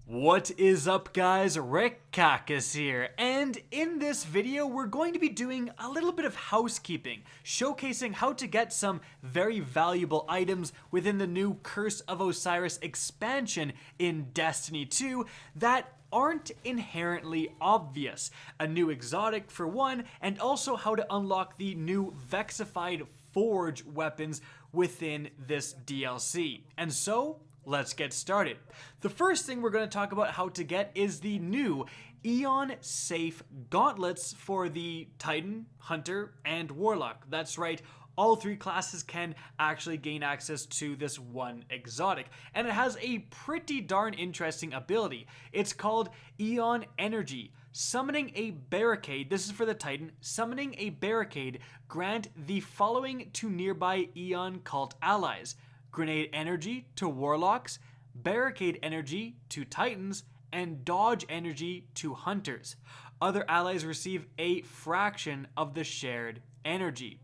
What is up, guys? Rick Cacus here, and in this video we're going to be doing a little bit of housekeeping, showcasing how to get some very valuable items within the new Curse of Osiris expansion in Destiny 2 that aren't inherently obvious. A new exotic for one, and also how to unlock the new Vexified Forge weapons within this DLC. And so, let's get started. The first thing we're going to talk about how to get is the new Aeon safe gauntlets for the Titan, Hunter, and Warlock. That's right, all three classes can actually gain access to this one exotic, and it has a pretty darn interesting ability. It's called Aeon Energy. Summoning a barricade, this is for the Titan, summoning a barricade, grant the following to nearby Aeon cult allies: Grenade Energy to Warlocks, Barricade Energy to Titans, and Dodge Energy to Hunters. Other allies receive a fraction of the shared energy.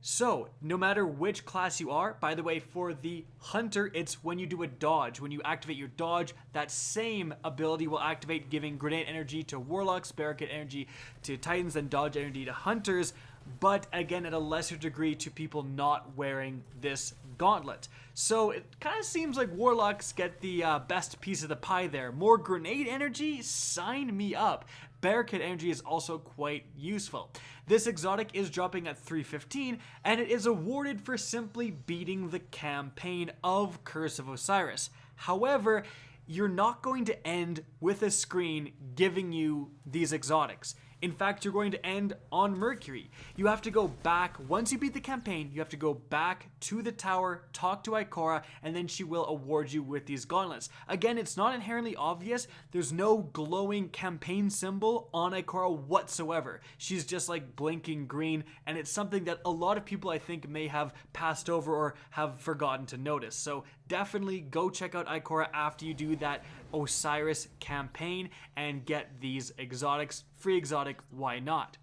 So, no matter which class you are, by the way, for the Hunter, it's when you do a dodge. When you activate your dodge, that same ability will activate, giving Grenade Energy to Warlocks, Barricade Energy to Titans, and Dodge Energy to Hunters, but again at a lesser degree to people not wearing this gauntlet. So it kind of seems like Warlocks get the best piece of the pie there. More Grenade Energy? Sign me up. Barricade Energy is also quite useful. This exotic is dropping at 315, and it is awarded for simply beating the campaign of Curse of Osiris. However, you're not going to end with a screen giving you these exotics. In fact, you're going to end on Mercury. You have to go back, once you beat the campaign, you have to go back to the tower, talk to Ikora, and then she will award you with these gauntlets. Again, it's not inherently obvious. There's no glowing campaign symbol on Ikora whatsoever. She's just like blinking green, and it's something that a lot of people I think may have passed over or have forgotten to notice. So definitely go check out Ikora after you do that Osiris campaign and get these exotics. Free exotic, why not?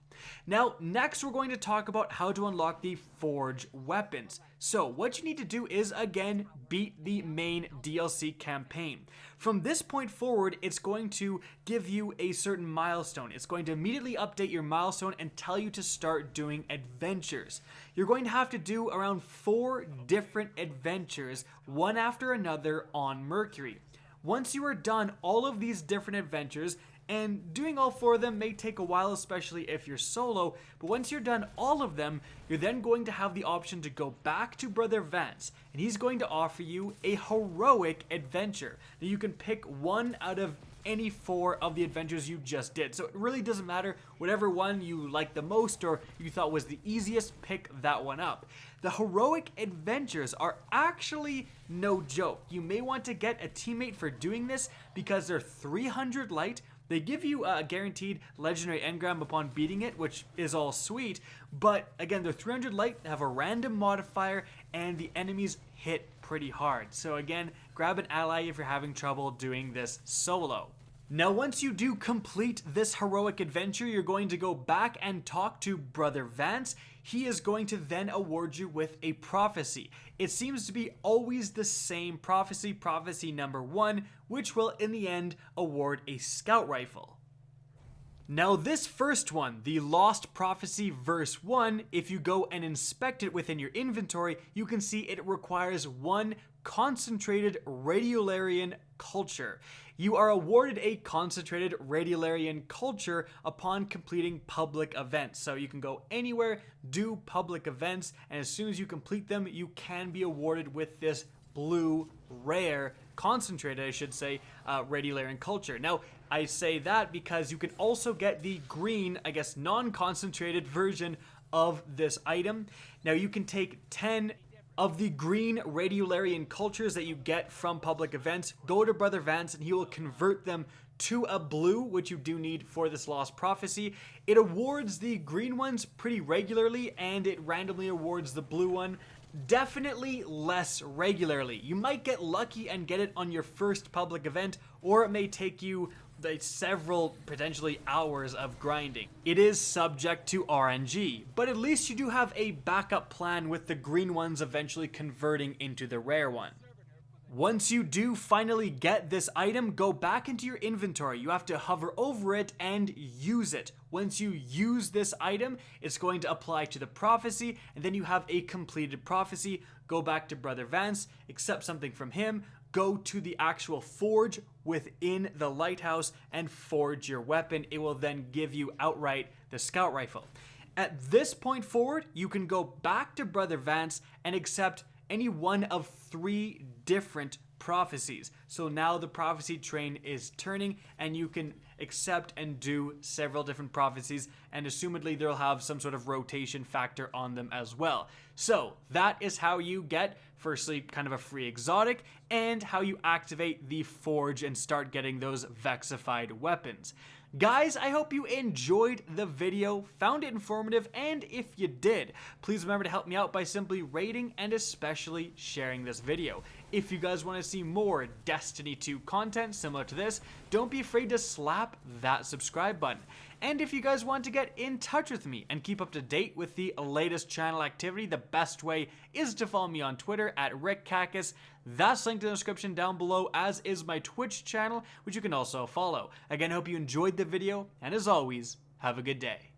Now, next we're going to talk about how to unlock the Forge weapons. So, what you need to do is, again, beat the main DLC campaign. From this point forward, it's going to give you a certain milestone. It's going to immediately update your milestone and tell you to start doing adventures. You're going to have to do around 4 different adventures, one after another on Mercury. Once you are done all of these different adventures, and doing all 4 of them may take a while, especially if you're solo, but once you're done all of them, you're then going to have the option to go back to Brother Vance, and he's going to offer you a heroic adventure. Now you can pick one out of any 4 of the adventures you just did, so it really doesn't matter. Whatever one you like the most or you thought was the easiest, pick that one up. The heroic adventures are actually no joke. You may want to get a teammate for doing this because they're 300 light. They give you a guaranteed legendary engram upon beating it, which is all sweet, but again, they're 300 light, have a random modifier, and the enemies hit pretty hard. So again, grab an ally if you're having trouble doing this solo. Now, once you do complete this heroic adventure, you're going to go back and talk to Brother Vance. He is going to then award you with a prophecy. It seems to be always the same prophecy, prophecy number 1, which will in the end award a scout rifle. Now this first one, the Lost Prophecy verse 1, if you go and inspect it within your inventory, you can see it requires 1 concentrated Radiolarian culture. You are awarded a concentrated Radiolarian culture upon completing public events. So you can go anywhere, do public events, and as soon as you complete them, you can be awarded with this blue, rare, concentrated, I should say, Radiolarian culture. Now, I say that because you can also get the green, I guess, non-concentrated version of this item. Now, you can take 10 of the green Radiolarian cultures that you get from public events, go to Brother Vance, and he will convert them to a blue, which you do need for this Lost Prophecy. It awards the green ones pretty regularly, and it randomly awards the blue one definitely less regularly. You might get lucky and get it on your first public event, or it may take you several, potentially hours of grinding. It is subject to RNG, but at least you do have a backup plan with the green ones eventually converting into the rare one. Once you do finally get this item, go back into your inventory. You have to hover over it and use it. Once you use this item, it's going to apply to the prophecy, and then you have a completed prophecy. Go back to Brother Vance, accept something from him, go to the actual forge within the lighthouse and forge your weapon. It will then give you outright the scout rifle. At this point forward, you can go back to Brother Vance and accept any one of 3 different prophecies. So now the prophecy train is turning, and you can accept and do several different prophecies, and assumedly they'll have some sort of rotation factor on them as well. So that is how you get, firstly, kind of a free exotic, and how you activate the forge and start getting those vexified weapons. Guys, I hope you enjoyed the video, found it informative, and if you did, please remember to help me out by simply rating and especially sharing this video. If you guys want to see more Destiny 2 content similar to this, don't be afraid to slap that subscribe button. And if you guys want to get in touch with me and keep up to date with the latest channel activity, the best way is to follow me on Twitter at RickCacus. That's linked in the description down below, as is my Twitch channel, which you can also follow. Again, I hope you enjoyed the video, and as always, have a good day.